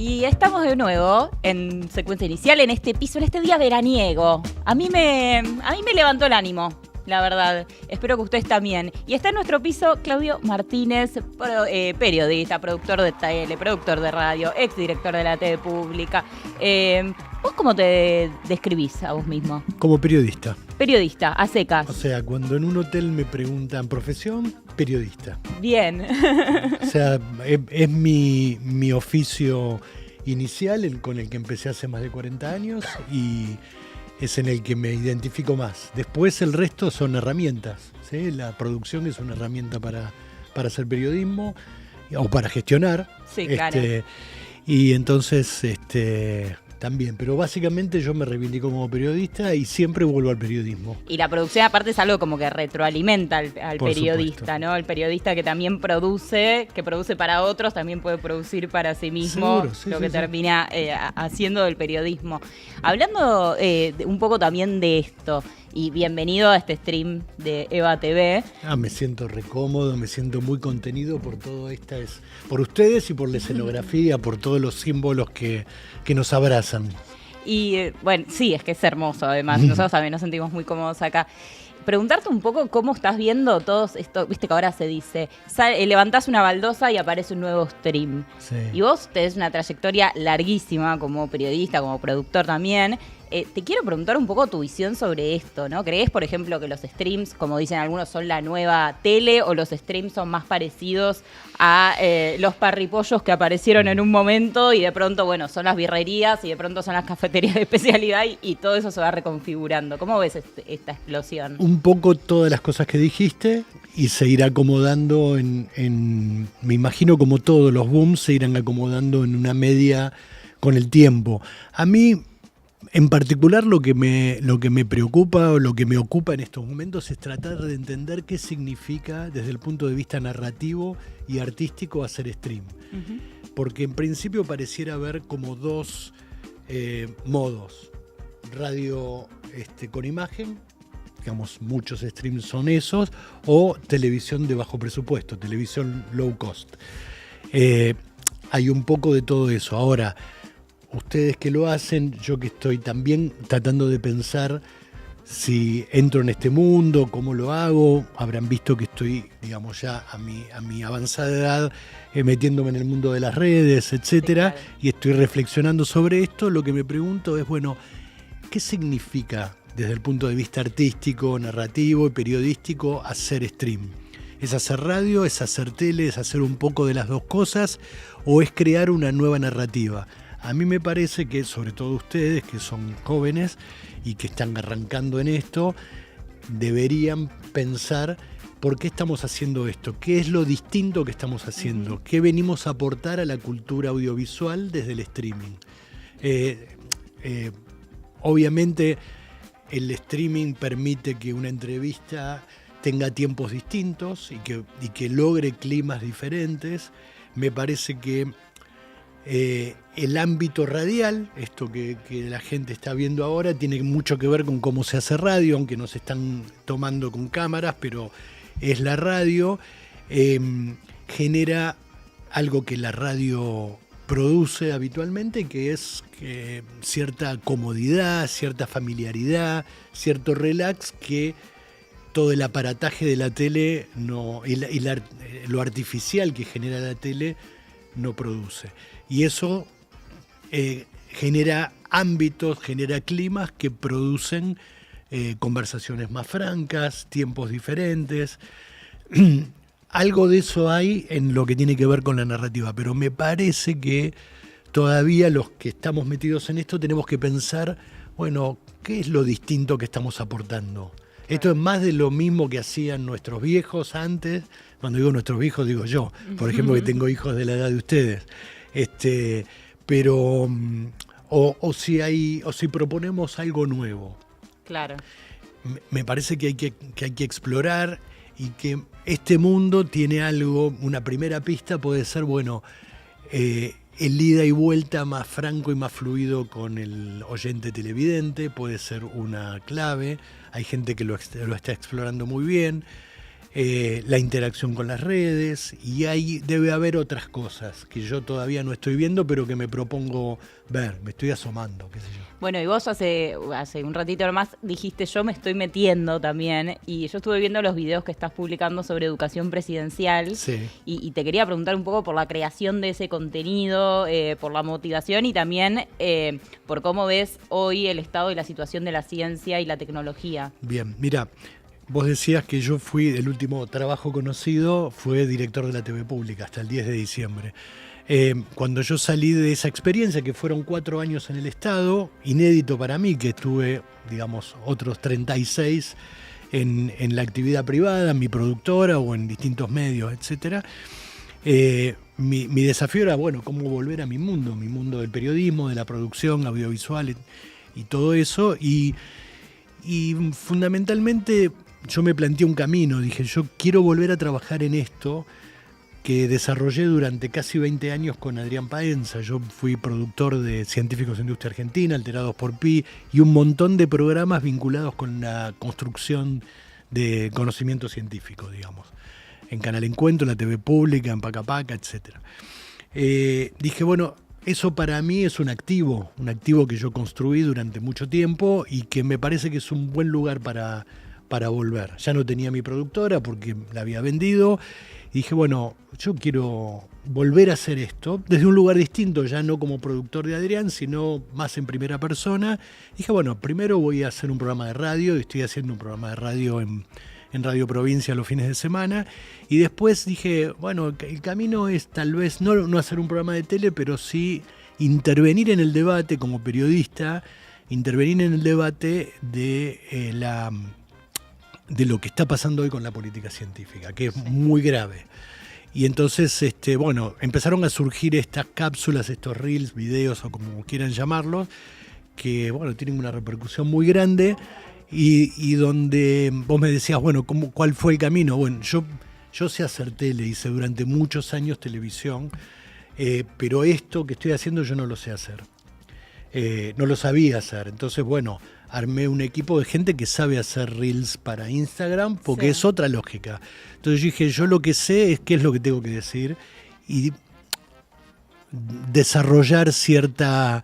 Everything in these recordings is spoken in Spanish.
Y estamos de nuevo en secuencia inicial, en este piso, en este día veraniego. A mí me levantó el ánimo, la verdad. Espero que ustedes también. Y está en nuestro piso Claudio Martínez, periodista, productor de tele, productor de radio, exdirector de la TV Pública. ¿Vos cómo te describís a vos mismo? Como periodista. Periodista, a secas. O sea, cuando en un hotel me preguntan profesión, periodista. Bien. O sea, es mi oficio inicial, con el que empecé hace más de 40 años y es en el que me identifico más. Después el resto son herramientas, ¿sí? La producción es una herramienta para hacer periodismo o para gestionar. Sí, claro. Y entonces también, pero básicamente yo me reivindico como periodista y siempre vuelvo al periodismo. Y la producción aparte es algo como que retroalimenta al periodista, supuesto. ¿no? El periodista que también produce para otros, también puede producir para sí mismo. Seguro, sí, lo que sí. termina haciendo del periodismo. Hablando un poco también de esto, y bienvenido a este stream de Eva TV. Me siento recómodo, me siento muy contenido por todo esto, por ustedes y por la escenografía, por todos los símbolos que nos abrazan. Y bueno, sí, es que es hermoso además. Nosotros también nos sentimos muy cómodos acá. Preguntarte un poco cómo estás viendo todo esto, viste que ahora se dice, levantás una baldosa y aparece un nuevo stream. Sí. Y vos tenés una trayectoria larguísima como periodista, como productor también. Te quiero preguntar un poco tu visión sobre esto, ¿no? ¿Crees, por ejemplo, que los streams, como dicen algunos, son la nueva tele o los streams son más parecidos a los parripollos que aparecieron en un momento y de pronto, bueno, son las birrerías y de pronto son las cafeterías de especialidad y todo eso se va reconfigurando? ¿Cómo ves esta explosión? Un poco todas las cosas que dijiste y se irá acomodando me imagino como todos los booms se irán acomodando en una media con el tiempo. A mí, en particular, lo que me preocupa o lo que me ocupa en estos momentos es tratar de entender qué significa desde el punto de vista narrativo y artístico hacer stream. Uh-huh. Porque en principio pareciera haber como dos modos. Radio con imagen, digamos, muchos streams son esos, o televisión de bajo presupuesto, televisión low cost. Hay un poco de todo eso. Ahora, ustedes que lo hacen, yo que estoy también tratando de pensar si entro en este mundo, cómo lo hago. Habrán visto que estoy, digamos, ya a mi avanzada edad metiéndome en el mundo de las redes, etcétera, sí, claro. Y estoy reflexionando sobre esto. Lo que me pregunto es, bueno, ¿qué significa desde el punto de vista artístico, narrativo y periodístico hacer stream? ¿Es hacer radio, es hacer tele, es hacer un poco de las dos cosas o es crear una nueva narrativa? A mí me parece que, sobre todo ustedes, que son jóvenes y que están arrancando en esto, deberían pensar por qué estamos haciendo esto, qué es lo distinto que estamos haciendo, uh-huh. Qué venimos a aportar a la cultura audiovisual desde el streaming. Obviamente, el streaming permite que una entrevista tenga tiempos distintos y que logre climas diferentes. Me parece que el ámbito radial, esto que la gente está viendo ahora, tiene mucho que ver con cómo se hace radio, aunque nos están tomando con cámaras, pero es la radio, genera algo que la radio produce habitualmente, que es cierta comodidad, cierta familiaridad, cierto relax que todo el aparataje de la tele lo artificial que genera la tele no produce. Y eso genera ámbitos, genera climas que producen conversaciones más francas, tiempos diferentes. Algo de eso hay en lo que tiene que ver con la narrativa, pero me parece que todavía los que estamos metidos en esto tenemos que pensar, bueno, ¿qué es lo distinto que estamos aportando? Esto es más de lo mismo que hacían nuestros viejos antes. Cuando digo nuestros viejos, digo yo, por ejemplo, que tengo hijos de la edad de ustedes. Pero o si proponemos algo nuevo. Claro. Me parece que hay que explorar y que este mundo tiene algo. Una primera pista puede ser, bueno, el ida y vuelta más franco y más fluido con el oyente televidente puede ser una clave. Hay gente que lo está explorando muy bien. la interacción con las redes, y ahí debe haber otras cosas que yo todavía no estoy viendo, pero que me propongo ver, me estoy asomando, qué sé yo. Bueno, y vos hace un ratito nomás dijiste, yo me estoy metiendo también, y yo estuve viendo los videos que estás publicando sobre educación presidencial, Sí. y te quería preguntar un poco por la creación de ese contenido, por la motivación y también por cómo ves hoy el estado y la situación de la ciencia y la tecnología. Bien, mira, vos decías que yo fui, el último trabajo conocido fue director de la TV Pública hasta el 10 de diciembre. Cuando yo salí de esa experiencia, que fueron 4 años en el Estado, inédito para mí, que estuve, digamos, otros 36 en la actividad privada, en mi productora o en distintos medios, etcétera. Mi desafío era, bueno, cómo volver a mi mundo del periodismo, de la producción audiovisual y todo eso. Y fundamentalmente yo me planteé un camino, dije, yo quiero volver a trabajar en esto que desarrollé durante casi 20 años con Adrián Paenza. Yo fui productor de Científicos de Industria Argentina, Alterados por Pi, y un montón de programas vinculados con la construcción de conocimiento científico, digamos. En Canal Encuentro, en la TV Pública, en Paca Paca, etc. Dije, bueno, eso para mí es un activo que yo construí durante mucho tiempo y que me parece que es un buen lugar para volver. Ya no tenía mi productora porque la había vendido. Y dije, bueno, yo quiero volver a hacer esto desde un lugar distinto, ya no como productor de Adrián, sino más en primera persona. Dije, bueno, primero voy a hacer un programa de radio, y estoy haciendo un programa de radio en Radio Provincia los fines de semana. Y después dije, bueno, el camino es tal vez no hacer un programa de tele, pero sí intervenir en el debate como periodista, intervenir en el debate de lo que está pasando hoy con la política científica, que es muy grave. Y entonces, bueno, empezaron a surgir estas cápsulas, estos reels, videos o como quieran llamarlos, que, bueno, tienen una repercusión muy grande y donde vos me decías, bueno, ¿cuál fue el camino? Bueno, yo sé hacer tele, hice durante muchos años televisión, pero esto que estoy haciendo yo no lo sé hacer. No lo sabía hacer. Entonces, bueno, armé un equipo de gente que sabe hacer reels para Instagram, porque Sí. es otra lógica. Entonces yo dije, yo lo que sé es qué es lo que tengo que decir y desarrollar cierta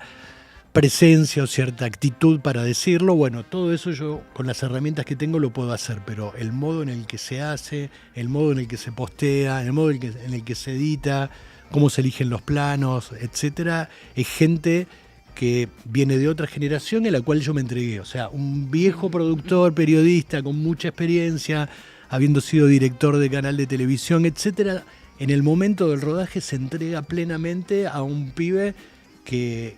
presencia o cierta actitud para decirlo. Bueno, todo eso yo con las herramientas que tengo lo puedo hacer, pero el modo en el que se hace, el modo en el que se postea, el modo en el que se edita, cómo se eligen los planos, etcétera, es gente que viene de otra generación en la cual yo me entregué. O sea, un viejo productor, periodista con mucha experiencia, habiendo sido director de canal de televisión, etcétera, en el momento del rodaje se entrega plenamente a un pibe que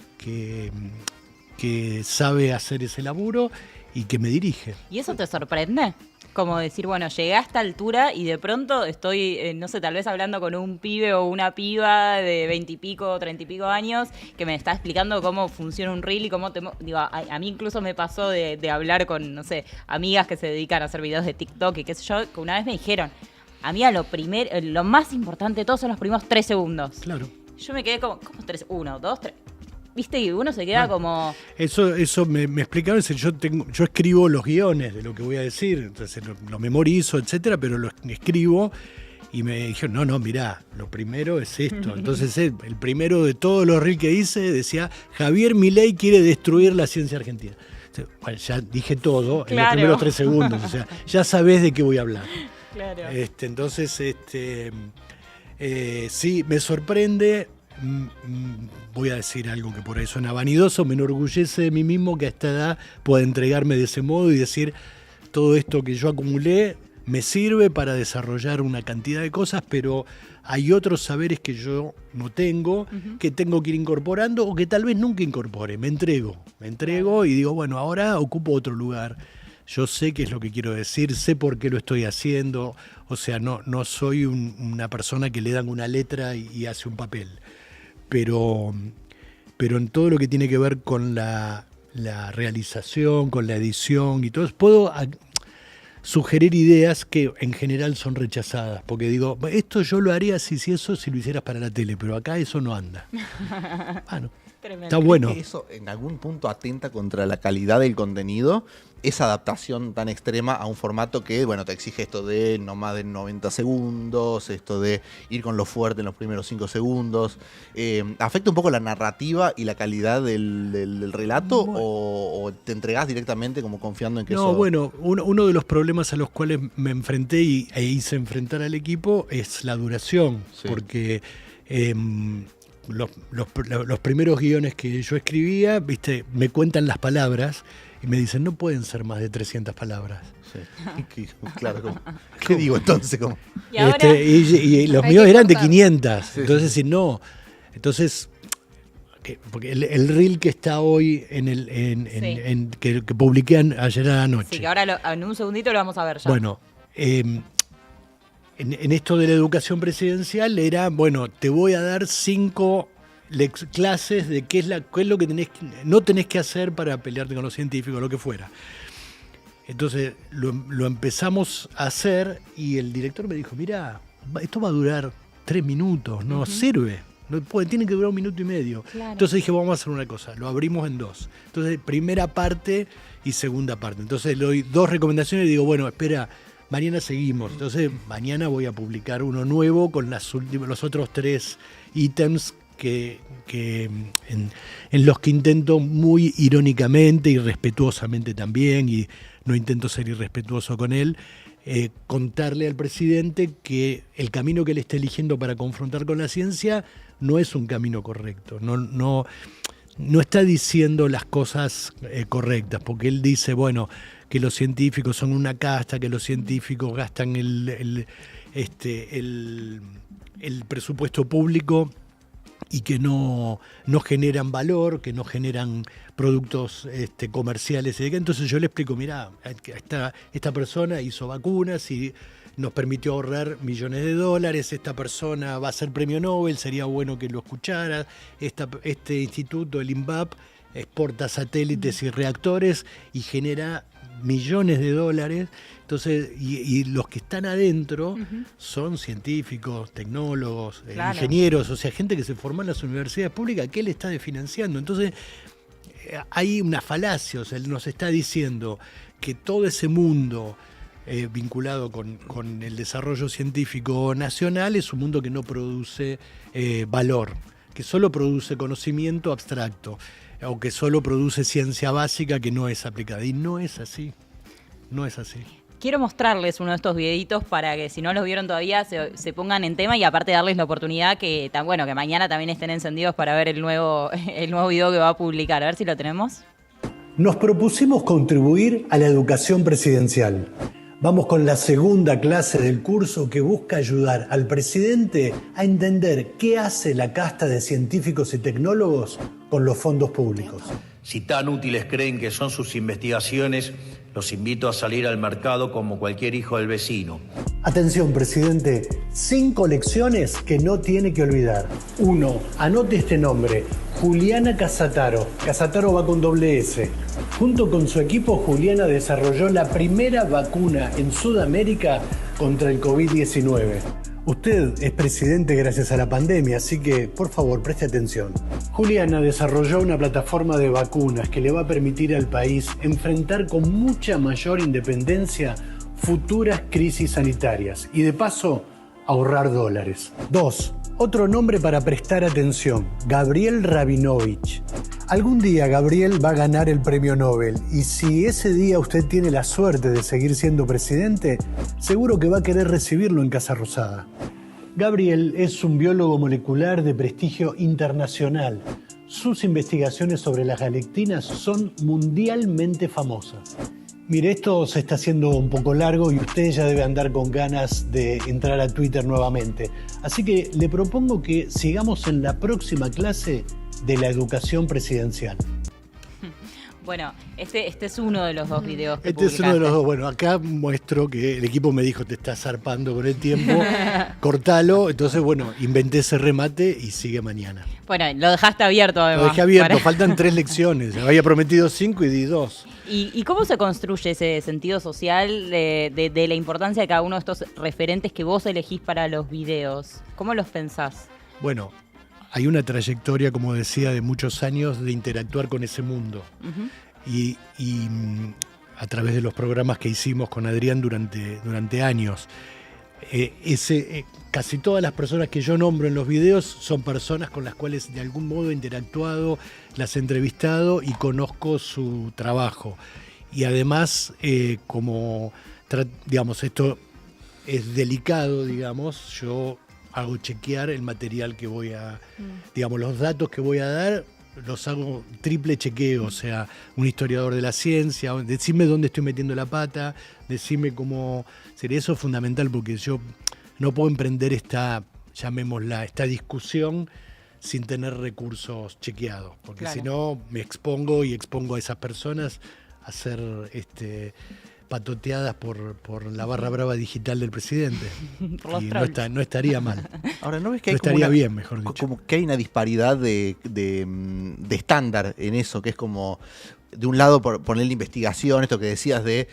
sabe hacer ese laburo y que me dirige. ¿Y eso te sorprende? Como decir, bueno, llegué a esta altura y de pronto estoy, no sé, tal vez hablando con un pibe o una piba de 20 y pico, 30 y pico años que me está explicando cómo funciona un reel y cómo digo, a mí incluso me pasó de hablar con, no sé, amigas que se dedican a hacer videos de TikTok y qué sé yo, que una vez me dijeron, amiga, lo más importante de todo son los primeros 3 segundos. Claro. Yo me quedé como, ¿cómo 3? 1, 2, 3. ¿Viste? Y uno se queda como... Eso me explicaron. Yo escribo los guiones de lo que voy a decir, entonces lo memorizo, etcétera, pero lo escribo y me dijeron, no, mirá, lo primero es esto. Entonces el primero de todos los reels que hice decía, Javier Milei quiere destruir la ciencia argentina. Bueno, ya dije todo en los primeros 3 segundos, o sea, ya sabés de qué voy a hablar. Claro. Entonces, sí, me sorprende. Voy a decir algo que por ahí suena vanidoso, me enorgullece de mí mismo que a esta edad pueda entregarme de ese modo y decir todo esto que yo acumulé me sirve para desarrollar una cantidad de cosas, pero hay otros saberes que yo no tengo, que tengo que ir incorporando o que tal vez nunca incorpore. Me entrego y digo, bueno, ahora ocupo otro lugar. Yo sé qué es lo que quiero decir, sé por qué lo estoy haciendo, o sea, no soy una persona que le dan una letra y hace un papel. Pero en todo lo que tiene que ver con la realización, con la edición y todo eso, puedo sugerir ideas que en general son rechazadas, porque digo, esto yo lo haría si lo hicieras para la tele, pero acá eso no anda. Bueno, Tremendo. Está bueno. Que eso en algún punto atenta contra la calidad del contenido, esa adaptación tan extrema a un formato que, bueno, te exige esto de no más de 90 segundos, esto de ir con lo fuerte en los primeros 5 segundos. ¿Afecta un poco la narrativa y la calidad del relato o te entregás directamente como confiando en que No, bueno, uno de los problemas a los cuales me enfrenté e hice enfrentar al equipo es la duración, Sí. porque los primeros guiones que yo escribía, viste, me cuentan las palabras y me dicen, no pueden ser más de 300 palabras. Sí. Claro, ¿qué digo entonces? ¿Cómo? Y ahora Y los hay míos que eran de cortar. 500. Sí, Entonces, si no. Entonces, porque el reel que está hoy que publiqué ayer a la noche. Sí, que ahora en un segundito lo vamos a ver ya. Bueno, en esto de la educación presidencial era, bueno, te voy a dar 5 clases de qué es lo que no tenés que hacer para pelearte con los científicos, lo que fuera. Entonces lo empezamos a hacer y el director me dijo, mira, esto va a durar 3 minutos, no sirve. No puede, tiene que durar 1 minuto y medio. Claro. Entonces dije, vamos a hacer una cosa, lo abrimos en 2. Entonces, primera parte y segunda parte. Entonces le doy 2 recomendaciones y digo, bueno, espera, mañana seguimos. Entonces, mañana voy a publicar uno nuevo con los otros 3 ítems en los que intento muy irónicamente y respetuosamente también, y no intento ser irrespetuoso con él, contarle al presidente que el camino que él está eligiendo para confrontar con la ciencia no es un camino correcto, no está diciendo las cosas correctas, porque él dice, bueno, que los científicos son una casta, que los científicos gastan el presupuesto público y que no generan valor, que no generan productos comerciales. Entonces yo le explico, mira, esta persona hizo vacunas y nos permitió ahorrar millones de dólares, esta persona va a ser premio Nobel, sería bueno que lo escucharas, este instituto, el INVAP, exporta satélites y reactores y genera millones de dólares. Entonces, y los que están adentro son científicos, tecnólogos, Claro. ingenieros, o sea, gente que se formó en las universidades públicas que él está financiando. Entonces, hay una falacia, o sea, él nos está diciendo que todo ese mundo vinculado con el desarrollo científico nacional es un mundo que no produce valor, que solo produce conocimiento abstracto, o que solo produce ciencia básica que no es aplicada. Y no es así, no es así. Quiero mostrarles uno de estos videitos para que si no los vieron todavía se pongan en tema y aparte darles la oportunidad que que mañana también estén encendidos para ver el nuevo video que va a publicar. A ver si lo tenemos. Nos propusimos contribuir a la educación presidencial. Vamos con la segunda clase del curso que busca ayudar al presidente a entender qué hace la casta de científicos y tecnólogos con los fondos públicos. Si tan útiles creen que son sus investigaciones, los invito a salir al mercado como cualquier hijo del vecino. Atención, presidente, 5 lecciones que no tiene que olvidar. 1. Anote este nombre, Juliana Casataro. Casataro va con doble S. Junto con su equipo, Juliana desarrolló la primera vacuna en Sudamérica contra el COVID-19. Usted es presidente gracias a la pandemia, así que, por favor, preste atención. Juliana desarrolló una plataforma de vacunas que le va a permitir al país enfrentar con mucha mayor independencia futuras crisis sanitarias y, de paso, ahorrar dólares. 2. Otro nombre para prestar atención, Gabriel Rabinovich. Algún día Gabriel va a ganar el premio Nobel y si ese día usted tiene la suerte de seguir siendo presidente, seguro que va a querer recibirlo en Casa Rosada. Gabriel es un biólogo molecular de prestigio internacional. Sus investigaciones sobre las galactinas son mundialmente famosas. Mire, esto se está haciendo un poco largo y usted ya debe andar con ganas de entrar a Twitter nuevamente. Así que le propongo que sigamos en la próxima clase de la educación presidencial. Bueno, este es uno de los 2 videos que Este es uno de los publicaste. 2. Bueno, acá muestro que el equipo me dijo, te estás zarpando con el tiempo, cortalo. Entonces, bueno, inventé ese remate y sigue mañana. Bueno, lo dejaste abierto además. Lo dejé abierto, para- faltan 3 lecciones. Había prometido 5 y di 2. ¿Y cómo se construye ese sentido social de la importancia de cada uno de estos referentes que vos elegís para los videos? ¿Cómo los pensás? Bueno, hay una trayectoria, como decía, de muchos años de interactuar con ese mundo. Y a través de los programas que hicimos con Adrián durante años. Casi todas las personas que yo nombro en los videos son personas con las cuales de algún modo he interactuado, las he entrevistado y conozco su trabajo. Y además, digamos, esto es delicado, digamos, yo hago chequear el material que voy a, digamos, los datos que voy a dar, los hago triple chequeo, o sea, un historiador de la ciencia, decime dónde estoy metiendo la pata, decime cómo sería. Eso es fundamental porque yo no puedo emprender esta discusión sin tener recursos chequeados, porque si no me expongo a esas personas a ser patoteadas por la barra brava digital del presidente. Y no estaría mal. Ahora, ¿no ves que hay estaría bien, mejor dicho? Como que hay una disparidad de estándar en eso, que es como, de un lado, por ponerle investigación, esto que decías de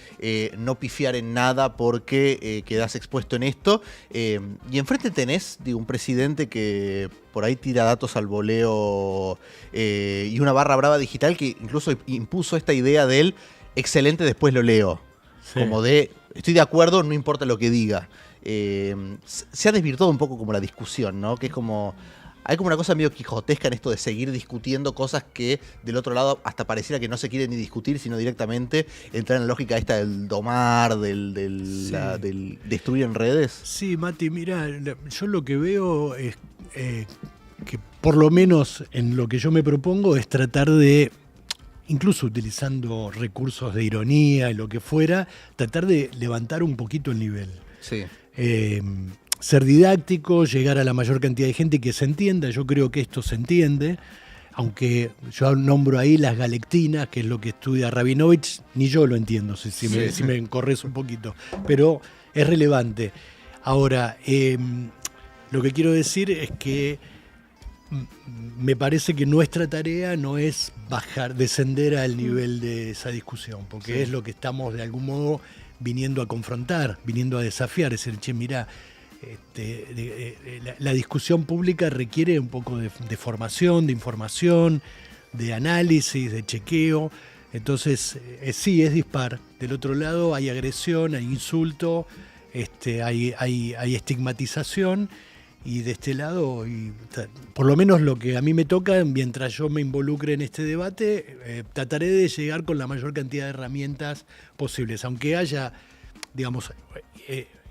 no pifiar en nada porque quedás expuesto en esto, y enfrente tenés un presidente que por ahí tira datos al voleo y una barra brava digital que incluso impuso esta idea del excelente, después lo leo. Sí. Como de, estoy de acuerdo, no importa lo que diga. Se ha desvirtuado un poco como la discusión, ¿no? Que es como, hay como una cosa medio quijotesca en esto de seguir discutiendo cosas que del otro lado hasta pareciera que no se quiere ni discutir, sino directamente entrar en la lógica esta del domar, del destruir en redes. Sí, Mati, mira, yo lo que veo es que por lo menos en lo que yo me propongo es tratar de, incluso utilizando recursos de ironía y lo que fuera, tratar de levantar un poquito el nivel. Sí. Ser didáctico, llegar a la mayor cantidad de gente y que se entienda. Yo creo que esto se entiende, aunque yo nombro ahí las galectinas, que es lo que estudia Rabinovich, ni yo lo entiendo, si me corres un poquito, pero es relevante. Ahora, lo que quiero decir es que me parece que nuestra tarea no es descender al nivel de esa discusión, porque es lo que estamos de algún modo viniendo a confrontar, viniendo a desafiar. Es decir, mirá, la discusión pública requiere un poco de formación, de información, de análisis, de chequeo. Entonces, sí, es dispar. Del otro lado hay agresión, hay insulto, hay estigmatización. Y de este lado, por lo menos lo que a mí me toca, mientras yo me involucre en este debate, trataré de llegar con la mayor cantidad de herramientas posibles. Aunque haya, digamos,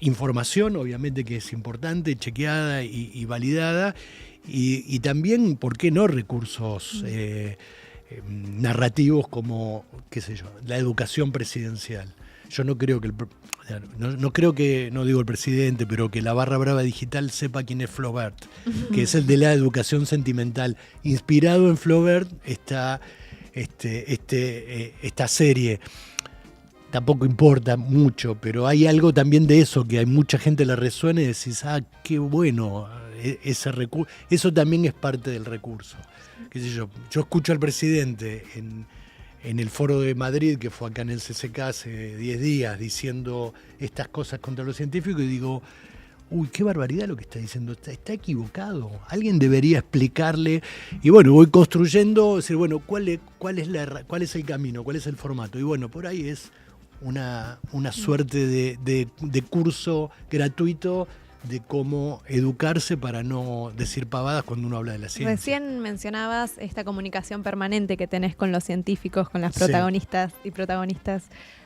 información, obviamente que es importante, chequeada y validada, y también, ¿por qué no?, recursos narrativos como, qué sé yo, la educación presidencial. Yo no creo que no digo el presidente, pero que la barra brava digital sepa quién es Flaubert, que es el de la educación sentimental. Inspirado en Flaubert está esta serie. Tampoco importa mucho, pero hay algo también de eso, que hay mucha gente le resuena y decís, qué bueno, ese recurso. Eso también es parte del recurso. Qué sé yo escucho al presidente en el foro de Madrid, que fue acá en el CCK hace 10 días, diciendo estas cosas contra los científicos, y digo, uy, qué barbaridad lo que está diciendo, está equivocado, alguien debería explicarle. Y bueno, voy construyendo, decir, bueno, ¿cuál es el camino, cuál es el formato? Y bueno, por ahí es una suerte de curso gratuito de cómo educarse para no decir pavadas cuando uno habla de la ciencia. Recién mencionabas esta comunicación permanente que tenés con los científicos, con las protagonistas y protagonistas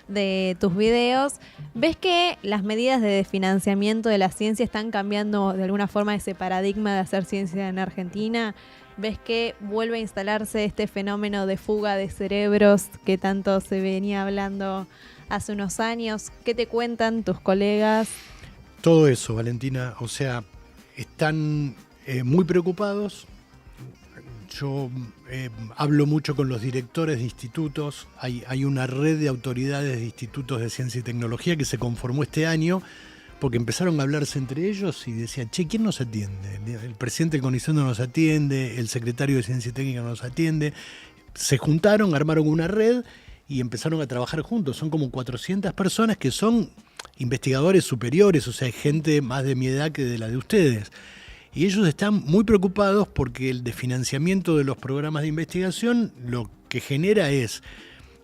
de tus videos. ¿Ves que las medidas de financiamiento de la ciencia están cambiando de alguna forma ese paradigma de hacer ciencia en Argentina? ¿Ves que vuelve a instalarse este fenómeno de fuga de cerebros que tanto se venía hablando hace unos años? ¿Qué te cuentan tus colegas? Todo eso, Valentina, o sea, están muy preocupados. Yo hablo mucho con los directores de institutos. Hay una red de autoridades de institutos de ciencia y tecnología que se conformó este año porque empezaron a hablarse entre ellos y decían, ¿quién nos atiende? El presidente del CONICET no nos atiende, el secretario de Ciencia y Técnica no nos atiende. Se juntaron, armaron una red y empezaron a trabajar juntos. Son como 400 personas que son investigadores superiores, o sea, hay gente más de mi edad que de la de ustedes. Y ellos están muy preocupados porque el desfinanciamiento de los programas de investigación lo que genera es,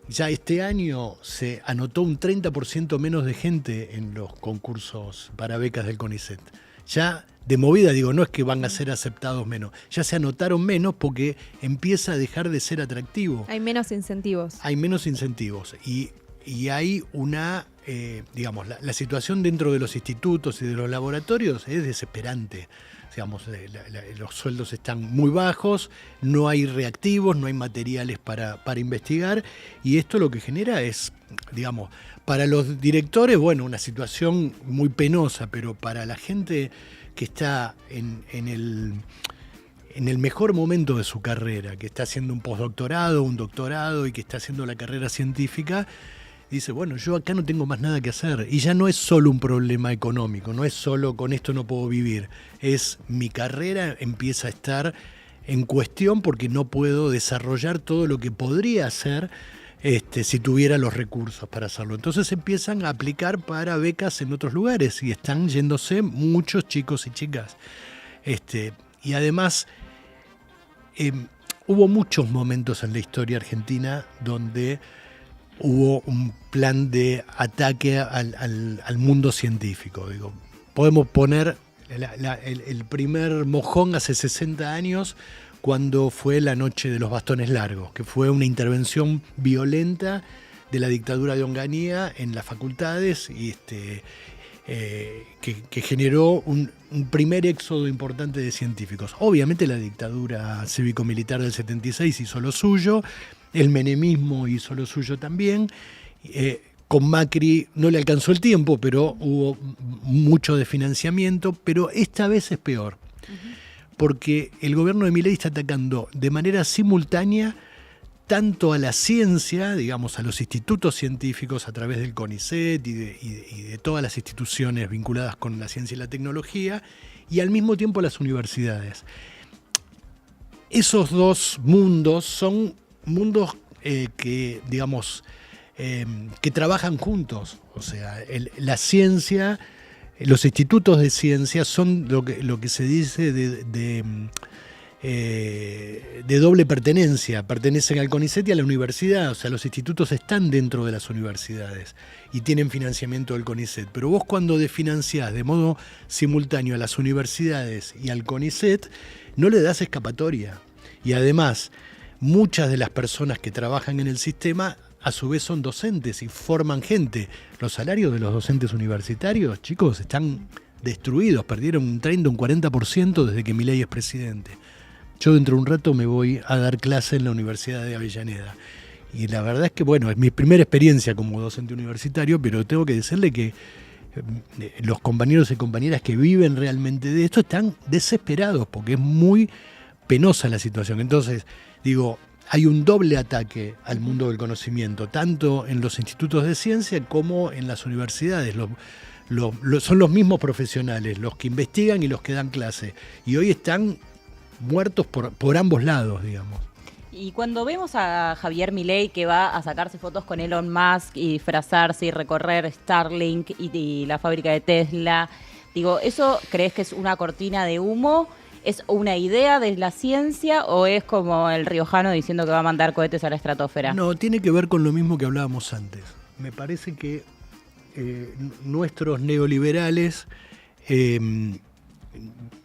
ya este año se anotó un 30% menos de gente en los concursos para becas del CONICET. Ya de movida, digo, no es que van a ser aceptados menos, ya se anotaron menos porque empieza a dejar de ser atractivo. Hay menos incentivos. Hay menos incentivos y hay una, digamos, la situación dentro de los institutos y de los laboratorios es desesperante. Digamos, los sueldos están muy bajos, no hay reactivos, no hay materiales para investigar, y esto lo que genera es, digamos, para los directores, bueno, una situación muy penosa, pero para la gente que está en el mejor momento de su carrera, que está haciendo un postdoctorado, un doctorado y que está haciendo la carrera científica, dice, bueno, yo acá no tengo más nada que hacer. Y ya no es solo un problema económico, no es solo con esto no puedo vivir. Es mi carrera empieza a estar en cuestión porque no puedo desarrollar todo lo que podría hacer si tuviera los recursos para hacerlo. Entonces empiezan a aplicar para becas en otros lugares y están yéndose muchos chicos y chicas. Y además, hubo muchos momentos en la historia argentina donde hubo un plan de ataque al mundo científico. Digo, podemos poner el primer mojón hace 60 años, cuando fue la noche de los bastones largos, que fue una intervención violenta de la dictadura de Onganía en las facultades y que generó un primer éxodo importante de científicos. Obviamente la dictadura cívico-militar del 76 hizo lo suyo, el menemismo hizo lo suyo también. Con Macri no le alcanzó el tiempo, pero hubo mucho desfinanciamiento, pero esta vez es peor. Porque el gobierno de Milei está atacando de manera simultánea tanto a la ciencia, digamos, a los institutos científicos a través del CONICET y de todas las instituciones vinculadas con la ciencia y la tecnología, y al mismo tiempo a las universidades. Esos dos mundos son mundos que, digamos, que trabajan juntos. O sea, la ciencia, los institutos de ciencia son lo que se dice de doble pertenencia. Pertenecen al CONICET y a la universidad. O sea, los institutos están dentro de las universidades y tienen financiamiento del CONICET. Pero vos, cuando desfinanciás de modo simultáneo a las universidades y al CONICET, no le das escapatoria. Y además, muchas de las personas que trabajan en el sistema a su vez son docentes y forman gente. Los salarios de los docentes universitarios, chicos, están destruidos, perdieron un 30, un 40% desde que Milei es presidente. Yo dentro de un rato me voy a dar clase en la Universidad de Avellaneda. Y la verdad es que, bueno, es mi primera experiencia como docente universitario, pero tengo que decirle que los compañeros y compañeras que viven realmente de esto están desesperados porque es muy penosa la situación. Entonces, digo, hay un doble ataque al mundo del conocimiento, tanto en los institutos de ciencia como en las universidades. Son los mismos profesionales, los que investigan y los que dan clase. Y hoy están muertos por ambos lados, digamos. Y cuando vemos a Javier Milei que va a sacarse fotos con Elon Musk y disfrazarse y recorrer Starlink y la fábrica de Tesla, digo, ¿eso crees que es una cortina de humo? ¿Es una idea de la ciencia o es como el riojano diciendo que va a mandar cohetes a la estratosfera? No, tiene que ver con lo mismo que hablábamos antes. Me parece que nuestros neoliberales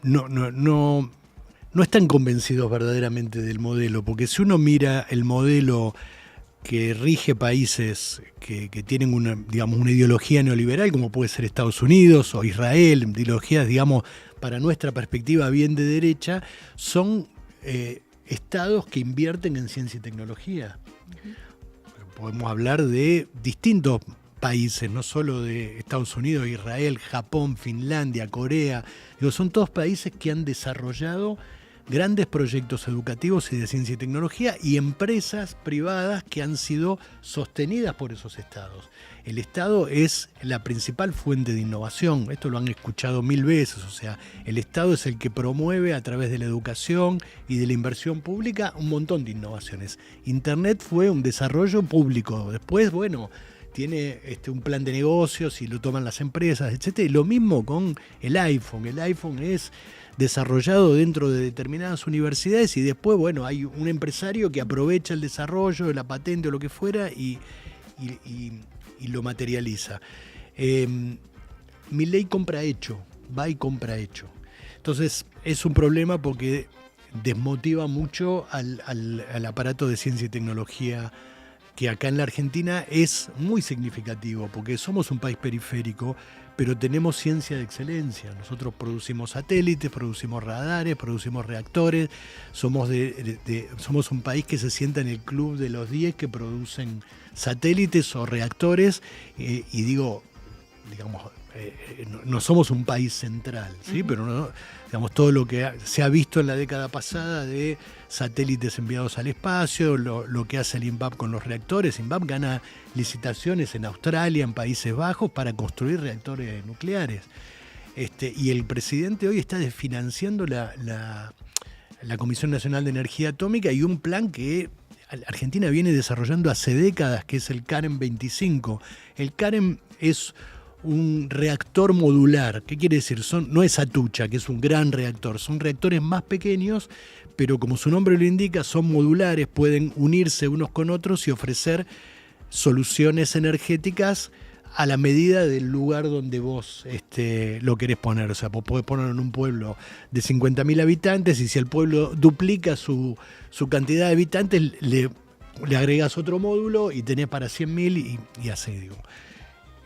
no están convencidos verdaderamente del modelo, porque si uno mira el modelo que rige países que tienen una ideología neoliberal, como puede ser Estados Unidos o Israel, ideologías, digamos, para nuestra perspectiva bien de derecha, son estados que invierten en ciencia y tecnología. Podemos hablar de distintos países, no solo de Estados Unidos, Israel, Japón, Finlandia, Corea. Son todos países que han desarrollado grandes proyectos educativos y de ciencia y tecnología y empresas privadas que han sido sostenidas por esos estados. El Estado es la principal fuente de innovación, esto lo han escuchado 1000 veces, o sea, el Estado es el que promueve a través de la educación y de la inversión pública un montón de innovaciones. Internet fue un desarrollo público, después, bueno, tiene un plan de negocios y lo toman las empresas, etcétera. Y lo mismo con el iPhone. El iPhone es desarrollado dentro de determinadas universidades y después, bueno, hay un empresario que aprovecha el desarrollo, la patente o lo que fuera y lo materializa. Milei compra hecho, va y compra hecho. Entonces es un problema porque desmotiva mucho al aparato de ciencia y tecnología, que acá en la Argentina es muy significativo, porque somos un país periférico, pero tenemos ciencia de excelencia. Nosotros producimos satélites, producimos radares, producimos reactores, somos un país que se sienta en el club de los 10 que producen satélites o reactores, y digamos, no somos un país central, ¿sí? Pero no, digamos, todo lo que se ha visto en la década pasada de satélites enviados al espacio, lo que hace el INVAP con los reactores. INVAP gana licitaciones en Australia, en Países Bajos, para construir reactores nucleares. Y el presidente hoy está desfinanciando la Comisión Nacional de Energía Atómica y un plan que Argentina viene desarrollando hace décadas, que es el CAREM 25. El CAREM es un reactor modular. ¿Qué quiere decir? No es Atucha, que es un gran reactor. Son reactores más pequeños, pero como su nombre lo indica, son modulares, pueden unirse unos con otros y ofrecer soluciones energéticas a la medida del lugar donde vos lo querés poner. O sea, vos podés ponerlo en un pueblo de 50.000 habitantes y si el pueblo duplica su cantidad de habitantes, le agregás otro módulo y tenés para 100.000 y así, digo.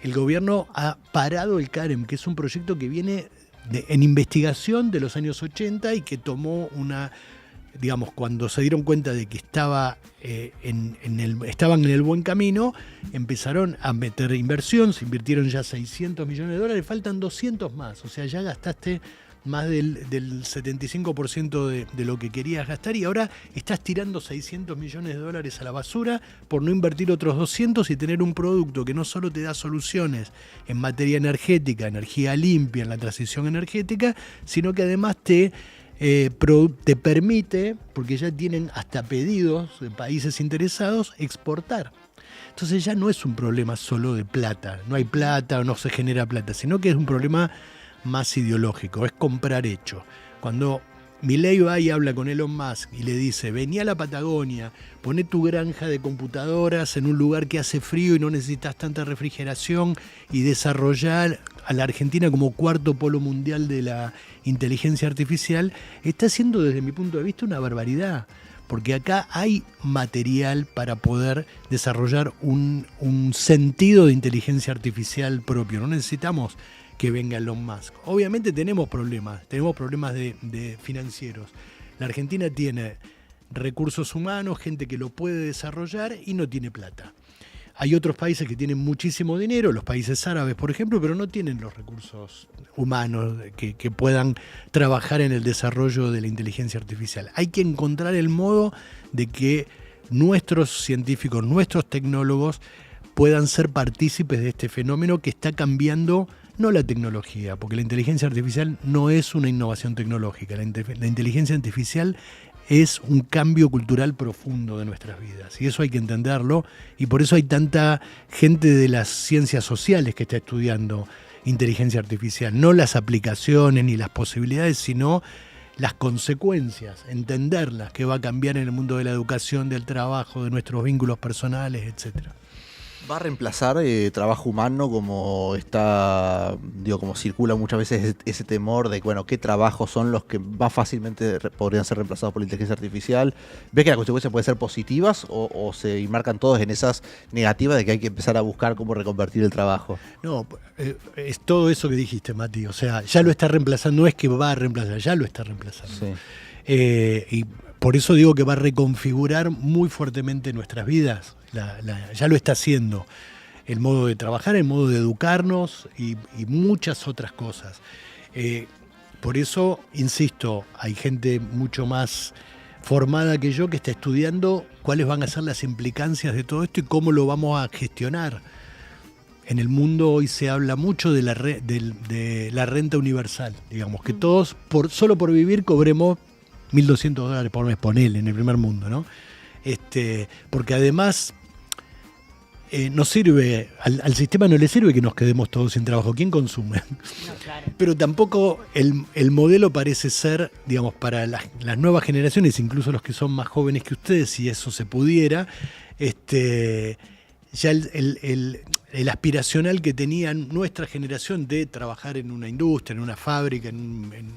El gobierno ha parado el CAREM, que es un proyecto que viene en investigación de los años 80 y que tomó digamos, cuando se dieron cuenta de que estaban en el buen camino, empezaron a meter inversión, se invirtieron ya $600 millones, faltan 200 más, o sea, ya gastaste más del 75% de lo que querías gastar y ahora estás tirando $600 millones a la basura por no invertir otros 200 y tener un producto que no solo te da soluciones en materia energética, energía limpia, en la transición energética, sino que además te permite, porque ya tienen hasta pedidos de países interesados, exportar. Entonces ya no es un problema solo de plata, no hay plata o no se genera plata, sino que es un problema más ideológico, es comprar hecho. Cuando Milei va y habla con Elon Musk y le dice, vení a la Patagonia, poné tu granja de computadoras en un lugar que hace frío y no necesitas tanta refrigeración y desarrollar a la Argentina como cuarto polo mundial de la inteligencia artificial, está haciendo desde mi punto de vista una barbaridad. Porque acá hay material para poder desarrollar un sentido de inteligencia artificial propio. No necesitamos que venga Elon Musk. Obviamente tenemos problemas de financieros. La Argentina tiene recursos humanos, gente que lo puede desarrollar y no tiene plata. Hay otros países que tienen muchísimo dinero, los países árabes, por ejemplo, pero no tienen los recursos humanos que puedan trabajar en el desarrollo de la inteligencia artificial. Hay que encontrar el modo de que nuestros científicos, nuestros tecnólogos puedan ser partícipes de este fenómeno que está cambiando no la tecnología, porque la inteligencia artificial no es una innovación tecnológica. La inteligencia artificial es un cambio cultural profundo de nuestras vidas y eso hay que entenderlo y por eso hay tanta gente de las ciencias sociales que está estudiando inteligencia artificial, no las aplicaciones ni las posibilidades, sino las consecuencias, entenderlas, que va a cambiar en el mundo de la educación, del trabajo, de nuestros vínculos personales, etcétera. ¿Va a reemplazar trabajo humano como como circula muchas veces ese temor de, bueno, qué trabajos son los que más fácilmente podrían ser reemplazados por la inteligencia artificial? ¿Ves que las consecuencias pueden ser positivas o se enmarcan todos en esas negativas de que hay que empezar a buscar cómo reconvertir el trabajo? No, es todo eso que dijiste, Mati. O sea, ya lo está reemplazando, no es que va a reemplazar, ya lo está reemplazando. Sí. Y por eso digo que va a reconfigurar muy fuertemente nuestras vidas. Ya lo está haciendo. El modo de trabajar, el modo de educarnos y muchas otras cosas. Por eso, insisto, hay gente mucho más formada que yo que está estudiando cuáles van a ser las implicancias de todo esto y cómo lo vamos a gestionar. En el mundo hoy se habla mucho de la renta universal. Digamos que todos, solo por vivir, cobremos $1.200 por mes, ponele, en el primer mundo, ¿no? Porque además no sirve, al sistema no le sirve que nos quedemos todos sin trabajo. ¿Quién consume? No, claro. Pero tampoco el modelo parece ser, digamos, para las nuevas generaciones, incluso los que son más jóvenes que ustedes, si eso se pudiera, ya el aspiracional que tenía nuestra generación de trabajar en una industria, en una fábrica, en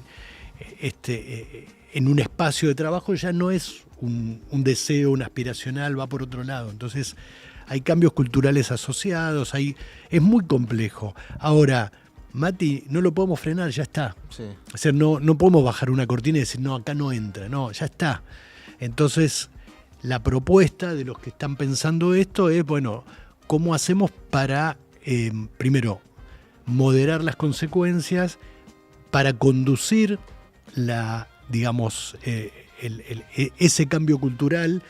un espacio de trabajo, ya no es un deseo, un aspiracional, va por otro lado. Entonces hay cambios culturales asociados, es muy complejo. Ahora, Mati, no lo podemos frenar, ya está. Sí. O sea, no podemos bajar una cortina y decir, no, acá no entra, no, ya está. Entonces, la propuesta de los que están pensando esto es, bueno, ¿cómo hacemos para, primero, moderar las consecuencias, para conducir ese cambio cultural,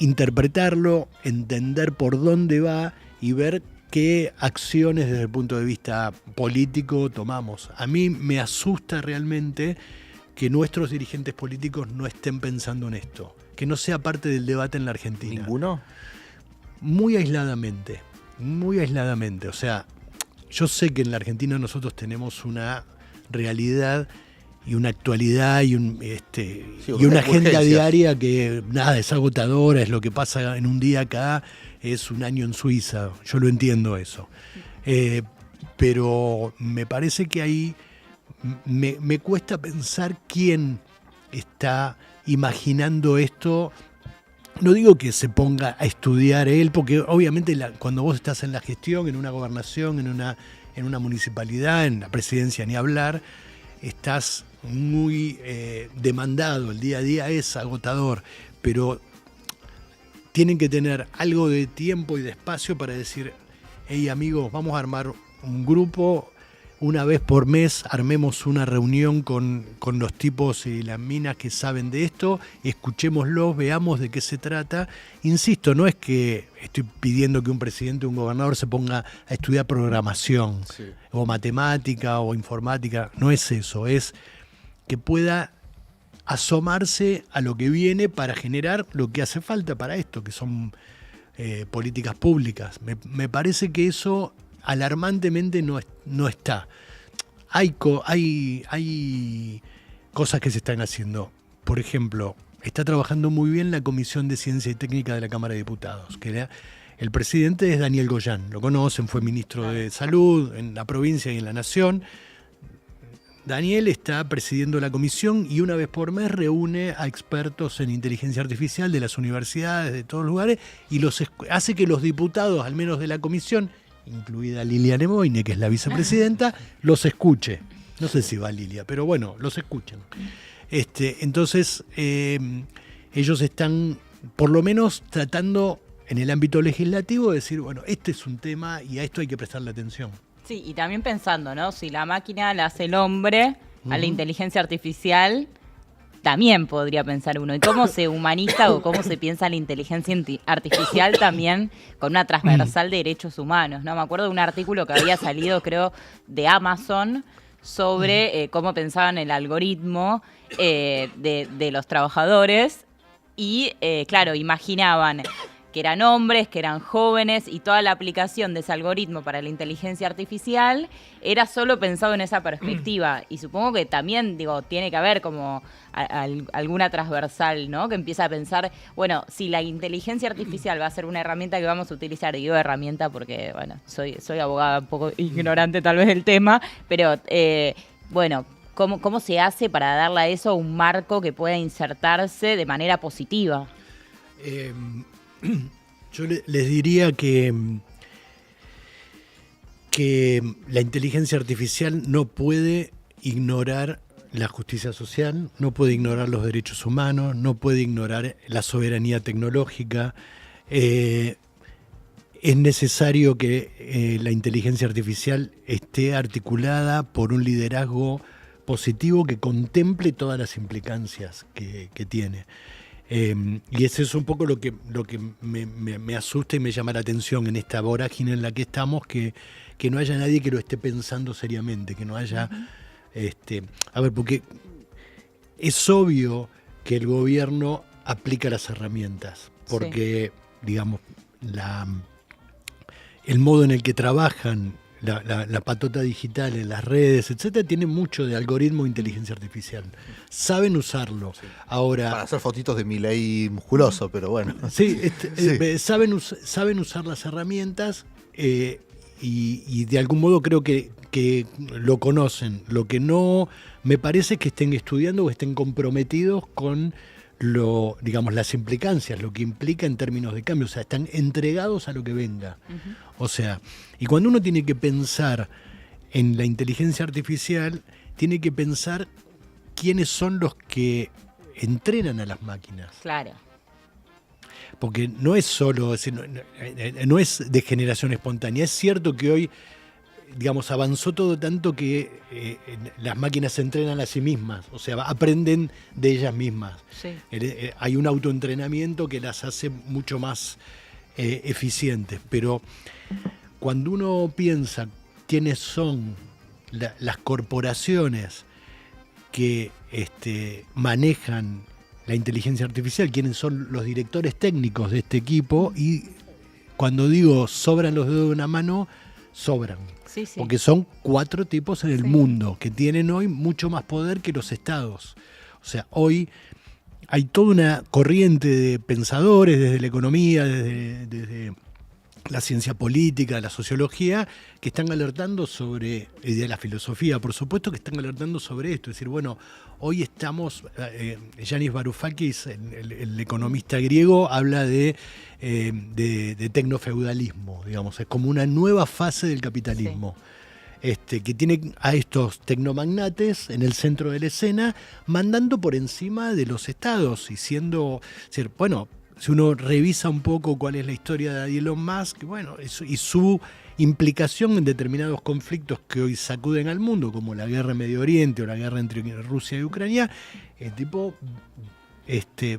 interpretarlo, entender por dónde va y ver qué acciones desde el punto de vista político tomamos? A mí me asusta realmente que nuestros dirigentes políticos no estén pensando en esto, que no sea parte del debate en la Argentina. ¿Ninguno? Muy aisladamente. O sea, yo sé que en la Argentina nosotros tenemos una realidad y una actualidad y una agenda urgencias diaria que nada, es agotadora, es lo que pasa en un día acá, es un año en Suiza, yo lo entiendo eso. Pero me parece que ahí me cuesta pensar quién está imaginando esto. No digo que se ponga a estudiar él, porque obviamente cuando vos estás en la gestión, en una gobernación, en una municipalidad, en la presidencia ni hablar, estás muy demandado, el día a día es agotador, pero tienen que tener algo de tiempo y de espacio para decir, hey amigos, vamos a armar un grupo, una vez por mes armemos una reunión con los tipos y las minas que saben de esto, escuchémoslos, veamos de qué se trata. Insisto, no es que estoy pidiendo que un presidente o un gobernador se ponga a estudiar programación, sí, o matemática o informática, no es eso, es que pueda asomarse a lo que viene para generar lo que hace falta para esto, que son políticas públicas. Me parece que eso alarmantemente no está. Hay cosas que se están haciendo. Por ejemplo, está trabajando muy bien la Comisión de Ciencia y Técnica de la Cámara de Diputados, que el presidente es Daniel Goyán, lo conocen, fue ministro de Salud en la provincia y en la Nación. Daniel está presidiendo la comisión y una vez por mes reúne a expertos en inteligencia artificial de las universidades, de todos los lugares, y hace que los diputados, al menos de la comisión, incluida Liliana Boine, que es la vicepresidenta, los escuche. No sé si va Lilia, pero bueno, los escuchan. Entonces, ellos están, por lo menos, tratando en el ámbito legislativo de decir, bueno, este es un tema y a esto hay que prestarle atención. Sí, y también pensando, ¿no? Si la máquina la hace el hombre, a la inteligencia artificial, también podría pensar uno. ¿Y cómo se humaniza o cómo se piensa la inteligencia artificial también con una transversal de derechos humanos, ¿no? Me acuerdo de un artículo que había salido, creo, de Amazon sobre cómo pensaban el algoritmo de los trabajadores y, claro, imaginaban que eran hombres, que eran jóvenes, y toda la aplicación de ese algoritmo para la inteligencia artificial era solo pensado en esa perspectiva. Y supongo que también, tiene que haber como alguna transversal, ¿no? Que empieza a pensar, bueno, si la inteligencia artificial va a ser una herramienta que vamos a utilizar, digo herramienta porque, bueno, soy abogada un poco ignorante tal vez del tema, pero, bueno, ¿cómo se hace para darle a eso un marco que pueda insertarse de manera positiva? Yo les diría que la inteligencia artificial no puede ignorar la justicia social, no puede ignorar los derechos humanos, no puede ignorar la soberanía tecnológica. Es necesario que la inteligencia artificial esté articulada por un liderazgo positivo que contemple todas las implicancias que tiene. Y ese es un poco lo que me asusta y me llama la atención en esta vorágine en la que estamos, que no haya nadie que lo esté pensando seriamente, que no haya... A ver, porque es obvio que el gobierno aplica las herramientas, porque, digamos, el modo en el que trabajan, la patota digital en las redes, etcétera, tiene mucho de algoritmo e inteligencia artificial. Saben usarlo. Sí. Ahora, Para hacer fotitos de Milei musculoso, pero bueno. sí, Sí. saben usar las herramientas y de algún modo creo que lo conocen. Lo que no me parece es que estén estudiando o estén comprometidos con las implicancias, lo que implica en términos de cambio. O sea, están entregados a lo que venga. O sea, y cuando uno tiene que pensar en la inteligencia artificial, tiene que pensar quiénes son los que entrenan a las máquinas. Claro. Porque no es solo, no es de generación espontánea. Es cierto que hoy, digamos, avanzó todo tanto que las máquinas se entrenan a sí mismas, o sea, aprenden de ellas mismas. Sí. Hay un autoentrenamiento que las hace mucho más eficientes, pero cuando uno piensa quiénes son las corporaciones que manejan la inteligencia artificial, quiénes son los directores técnicos de este equipo, y cuando digo sobran los dedos de una mano, sobran. Sí, sí. Porque son 4 tipos en el mundo que tienen hoy mucho más poder que los estados. O sea, hoy hay toda una corriente de pensadores desde la economía, desde la ciencia política, la sociología, que están alertando sobre, y de la filosofía, por supuesto, que están alertando sobre esto. Es decir, bueno, hoy estamos, Yanis Varoufakis, el economista griego, habla de tecnofeudalismo, digamos, es como una nueva fase del capitalismo. Que tiene a estos tecnomagnates en el centro de la escena, mandando por encima de los estados y siendo, bueno, si uno revisa un poco cuál es la historia de Elon Musk, bueno, y su implicación en determinados conflictos que hoy sacuden al mundo, como la guerra en Medio Oriente o la guerra entre Rusia y Ucrania, el tipo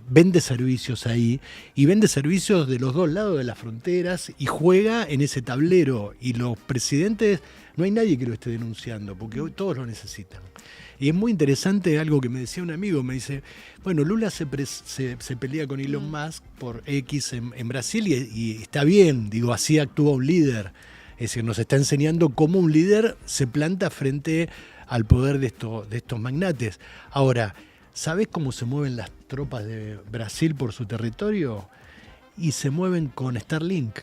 vende servicios ahí, y vende servicios de los dos lados de las fronteras, y juega en ese tablero, y los presidentes, no hay nadie que lo esté denunciando, porque hoy todos lo necesitan. Y es muy interesante algo que me decía un amigo, me dice, bueno, Lula se pelea con Elon Musk por X en Brasil, y está bien, digo, así actúa un líder. Es decir, nos está enseñando cómo un líder se planta frente al poder de estos magnates. Ahora, ¿sabés cómo se mueven las tropas de Brasil por su territorio? Y se mueven con Starlink.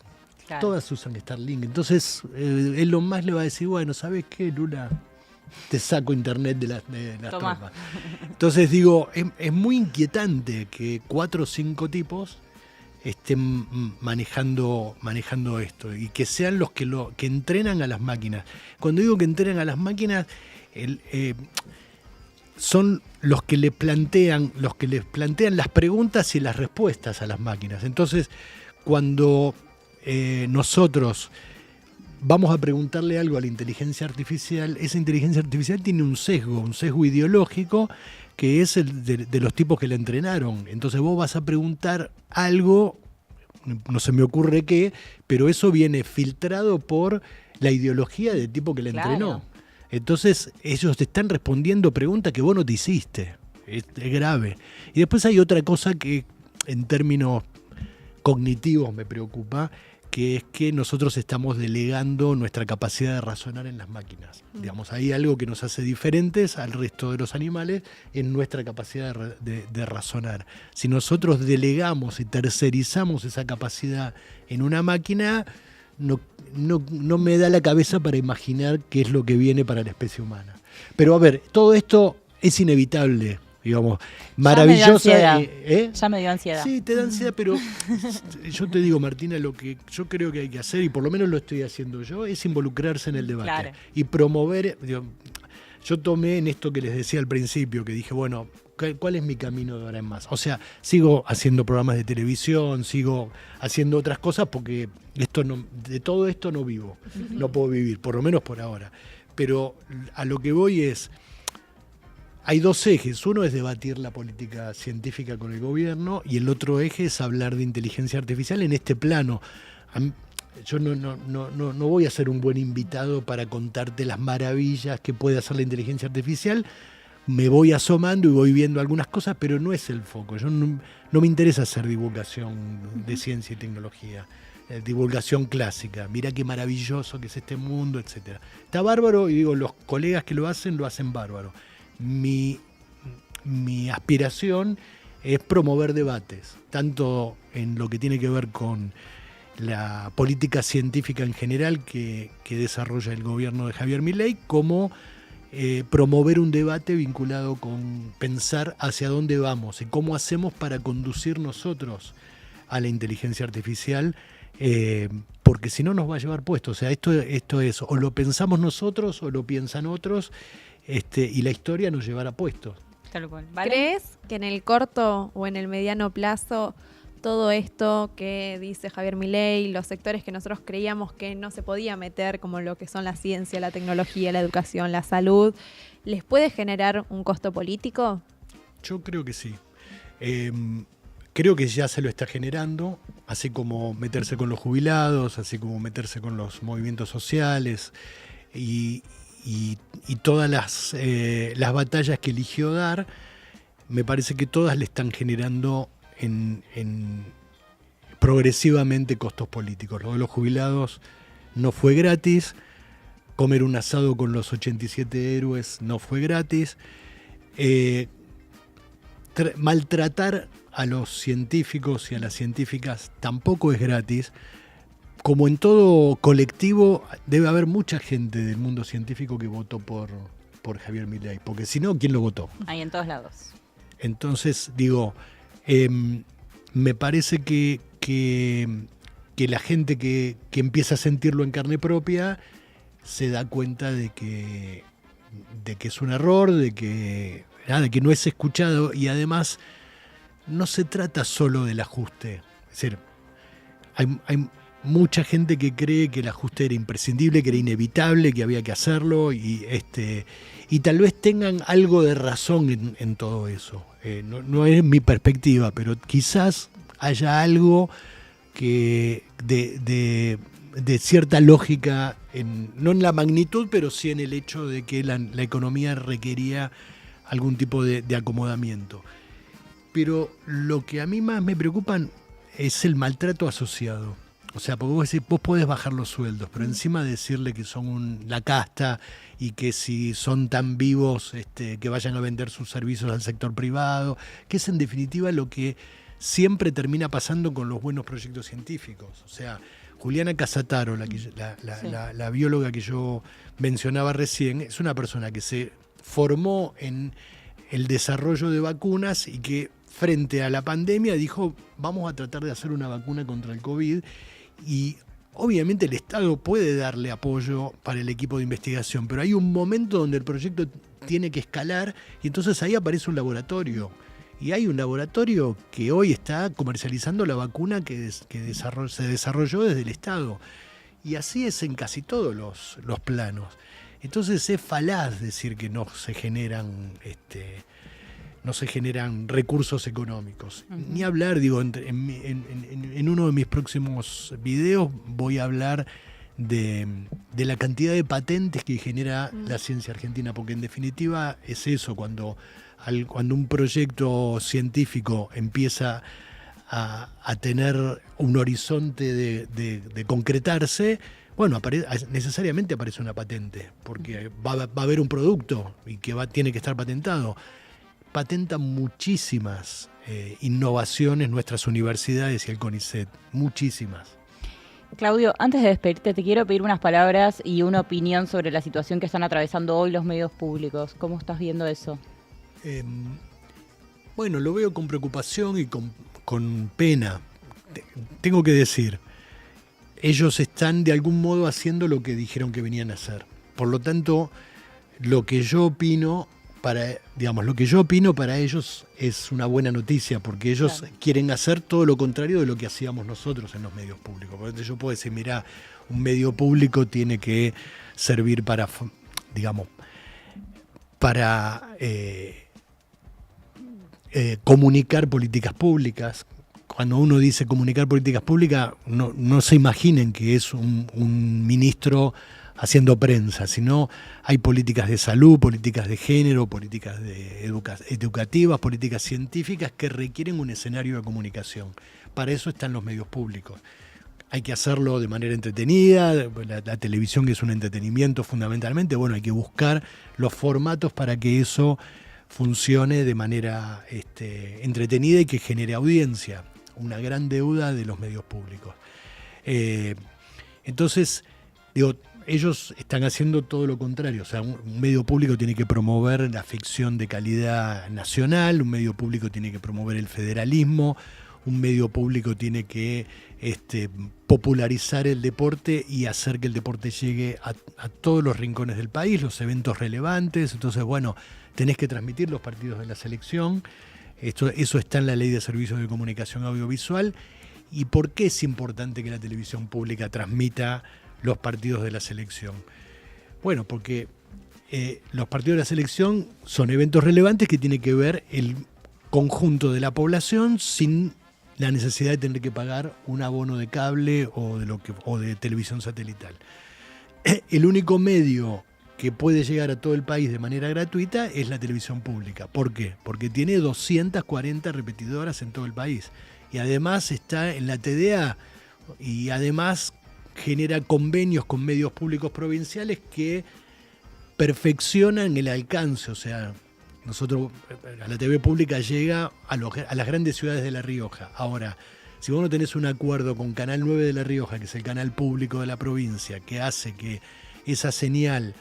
Claro. Todas usan Starlink. Entonces, Elon Musk le va a decir, bueno, ¿sabés qué, Lula? Te saco internet de las tropas. Entonces digo, es muy inquietante que 4 o 5 tipos estén manejando esto, y que sean los que entrenan a las máquinas. Cuando digo que entrenan a las máquinas, son los que les plantean las preguntas y las respuestas a las máquinas. Entonces, cuando nosotros vamos a preguntarle algo a la inteligencia artificial, esa inteligencia artificial tiene un sesgo ideológico, que es el de los tipos que la entrenaron. Entonces vos vas a preguntar algo, no se me ocurre qué, pero eso viene filtrado por la ideología del tipo que la entrenó. Entonces ellos te están respondiendo preguntas que vos no te hiciste. Es grave. Y después hay otra cosa que en términos cognitivos me preocupa, que es que nosotros estamos delegando nuestra capacidad de razonar en las máquinas. Digamos, hay algo que nos hace diferentes al resto de los animales en nuestra capacidad de razonar. Si nosotros delegamos y tercerizamos esa capacidad en una máquina, no me da la cabeza para imaginar qué es lo que viene para la especie humana. Pero a ver, todo esto es inevitable. Digamos, maravillosa. Ya me dio ansiedad. Sí, te da ansiedad, pero yo te digo, Martina, lo que yo creo que hay que hacer, y por lo menos lo estoy haciendo yo, es involucrarse en el debate y promover. Yo tomé en esto que les decía al principio, que dije, bueno, ¿cuál es mi camino de ahora en más? O sea, sigo haciendo programas de televisión, sigo haciendo otras cosas, porque de todo esto no vivo, no puedo vivir, por lo menos por ahora. Pero a lo que voy es, hay 2 ejes. Uno es debatir la política científica con el gobierno, y el otro eje es hablar de inteligencia artificial en este plano. Yo no voy a ser un buen invitado para contarte las maravillas que puede hacer la inteligencia artificial. Me voy asomando y voy viendo algunas cosas, pero no es el foco. Yo no me interesa hacer divulgación de ciencia y tecnología. divulgación clásica. Mirá qué maravilloso que es este mundo, etc. Está bárbaro, y digo, los colegas que lo hacen bárbaro. Mi aspiración es promover debates, tanto en lo que tiene que ver con la política científica en general que desarrolla el gobierno de Javier Milei, como promover un debate vinculado con pensar hacia dónde vamos y cómo hacemos para conducir nosotros a la inteligencia artificial, porque si no nos va a llevar puesto. O sea, esto es, o lo pensamos nosotros o lo piensan otros, y la historia nos llevará puestos. Tal cual. ¿Vale? ¿Crees que en el corto o en el mediano plazo todo esto que dice Javier Milei, los sectores que nosotros creíamos que no se podía meter, como lo que son la ciencia, la tecnología, la educación, la salud, les puede generar un costo político? Yo creo que sí. Creo que ya se lo está generando, así como meterse con los jubilados, así como meterse con los movimientos sociales y todas las batallas que eligió dar, me parece que todas le están generando progresivamente costos políticos. Lo de los jubilados no fue gratis, comer un asado con los 87 héroes no fue gratis, maltratar a los científicos y a las científicas tampoco es gratis. Como en todo colectivo, debe haber mucha gente del mundo científico que votó por Javier Milei, porque si no, ¿quién lo votó? Ahí en todos lados. Entonces, digo, me parece que la gente que empieza a sentirlo en carne propia se da cuenta de que es un error, de que no es escuchado, y además no se trata solo del ajuste. Es decir, hay mucha gente que cree que el ajuste era imprescindible, que era inevitable, que había que hacerlo, y tal vez tengan algo de razón en todo eso. No es mi perspectiva, pero quizás haya algo que de cierta lógica, no en la magnitud, pero sí en el hecho de que la economía requería algún tipo de acomodamiento. Pero lo que a mí más me preocupa es el maltrato asociado. O sea, porque vos podés bajar los sueldos, pero encima decirle que son la casta y que si son tan vivos que vayan a vender sus servicios al sector privado, que es en definitiva lo que siempre termina pasando con los buenos proyectos científicos. O sea, Juliana Casataro, la bióloga que yo mencionaba recién, es una persona que se formó en el desarrollo de vacunas y que frente a la pandemia dijo, vamos a tratar de hacer una vacuna contra el COVID. Y obviamente el Estado puede darle apoyo para el equipo de investigación, pero hay un momento donde el proyecto tiene que escalar y entonces ahí aparece un laboratorio. Y hay un laboratorio que hoy está comercializando la vacuna que se desarrolló desde el Estado. Y así es en casi todos los planos. Entonces es falaz decir que no se generan recursos económicos. Uh-huh. Ni hablar, digo, en uno de mis próximos videos voy a hablar de la cantidad de patentes que genera la ciencia argentina, porque en definitiva es eso, cuando un proyecto científico empieza a tener un horizonte de concretarse, bueno, necesariamente aparece una patente, porque va a haber un producto y que tiene que estar patentado. Patentan muchísimas innovaciones nuestras universidades y el CONICET, muchísimas. Claudio, antes de despedirte, te quiero pedir unas palabras y una opinión sobre la situación que están atravesando hoy los medios públicos. ¿Cómo estás viendo eso? Bueno, lo veo con preocupación y con pena. Tengo que decir, ellos están de algún modo haciendo lo que dijeron que venían a hacer. Por lo tanto, lo que yo opino para ellos es una buena noticia, porque ellos quieren hacer todo lo contrario de lo que hacíamos nosotros en los medios públicos. Por ejemplo, yo puedo decir, mirá, un medio público tiene que servir para comunicar políticas públicas. Cuando uno dice comunicar políticas públicas, no se imaginen que es un ministro haciendo prensa, sino hay políticas de salud, políticas de género, políticas educativas, políticas científicas que requieren un escenario de comunicación. Para eso están los medios públicos. hay que hacerlo de manera entretenida, la televisión, que es un entretenimiento fundamentalmente, bueno, hay que buscar los formatos para que eso funcione de manera entretenida y que genere audiencia, una gran deuda de los medios públicos. Entonces, digo, ellos están haciendo todo lo contrario, o sea, un medio público tiene que promover la ficción de calidad nacional, un medio público tiene que promover el federalismo, un medio público tiene que popularizar el deporte y hacer que el deporte llegue a todos los rincones del país, los eventos relevantes. Entonces, bueno, tenés que transmitir los partidos de la selección. Eso está en la Ley de Servicios de Comunicación Audiovisual. ¿Y por qué es importante que la televisión pública transmita los partidos de la selección? Bueno, porque los partidos de la selección son eventos relevantes que tiene que ver el conjunto de la población sin la necesidad de tener que pagar un abono de cable o de televisión satelital. El único medio que puede llegar a todo el país de manera gratuita es la televisión pública. ¿Por qué? Porque tiene 240 repetidoras en todo el país. Y además está en la TDA y además genera convenios con medios públicos provinciales que perfeccionan el alcance. O sea, nosotros, a la TV pública llega a las grandes ciudades de La Rioja. Ahora, si vos no tenés un acuerdo con Canal 9 de La Rioja, que es el canal público de la provincia, que hace que esa señal,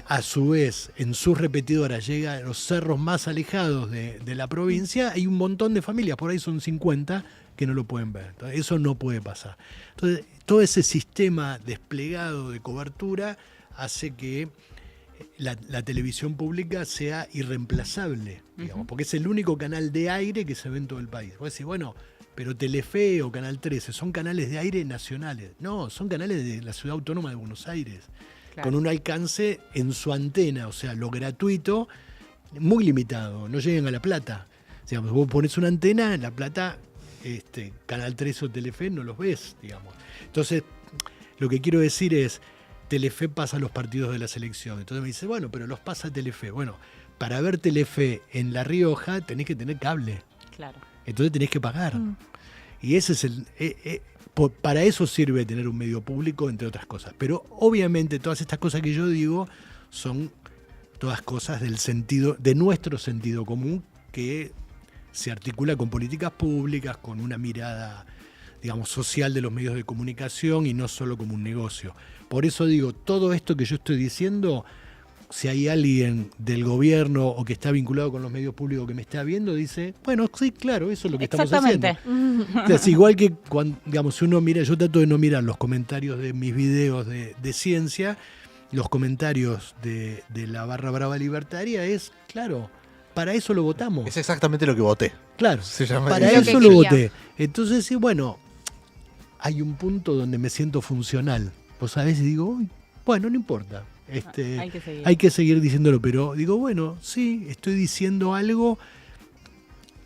a su vez, en sus repetidoras llega a los cerros más alejados de la provincia, hay un montón de familias, por ahí son 50, que no lo pueden ver. Entonces, eso no puede pasar. Entonces, todo ese sistema desplegado de cobertura hace que la televisión pública sea irreemplazable, digamos, porque es el único canal de aire que se ve en todo el país. Vos decís, bueno, pero Telefe o Canal 13 son canales de aire nacionales. No, son canales de la Ciudad Autónoma de Buenos Aires, claro, con un alcance en su antena, o sea, lo gratuito, muy limitado, no llegan a La Plata. Digamos, vos ponés una antena, en La Plata, Canal 13 o Telefe no los ves, digamos. Entonces, lo que quiero decir es, Telefe pasa los partidos de la selección. Entonces me dice, bueno, pero los pasa Telefe. Bueno, para ver Telefe en La Rioja tenés que tener cable. Claro. Entonces tenés que pagar. Y ese es para eso sirve tener un medio público, entre otras cosas. Pero obviamente todas estas cosas que yo digo son todas cosas de nuestro sentido común, que se articula con políticas públicas, con una mirada, digamos, social de los medios de comunicación y no solo como un negocio. Por eso digo, todo esto que yo estoy diciendo, si hay alguien del gobierno o que está vinculado con los medios públicos que me está viendo, dice, bueno, sí, claro, eso es lo que estamos haciendo. Es igual que cuando, digamos, si uno mira, yo trato de no mirar los comentarios de mis videos de ciencia, los comentarios de la barra brava libertaria es, claro, para eso lo votamos. Es exactamente lo que voté. Claro, se llama para eso lo voté. Entonces, sí, bueno, hay un punto donde me siento funcional. Vos sabés, y digo, bueno, no importa. Hay que seguir diciéndolo, pero digo, bueno, sí, estoy diciendo algo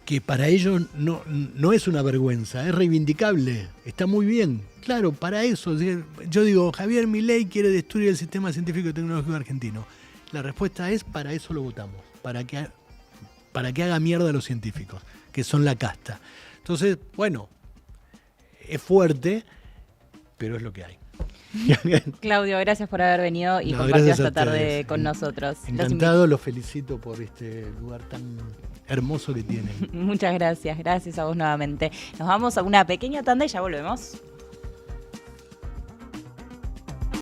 que para ellos no es una vergüenza, es reivindicable, está muy bien. Claro, para eso. Yo digo, Javier Milei quiere destruir el sistema científico y tecnológico argentino. La respuesta es, para eso lo votamos, para que haga mierda a los científicos, que son la casta. Entonces, bueno, es fuerte, pero es lo que hay. Claudio, gracias por haber venido y compartido esta tarde con nosotros. Encantado, los felicito por este lugar tan hermoso que tienen. Muchas gracias, gracias a vos nuevamente. Nos vamos a una pequeña tanda y ya volvemos.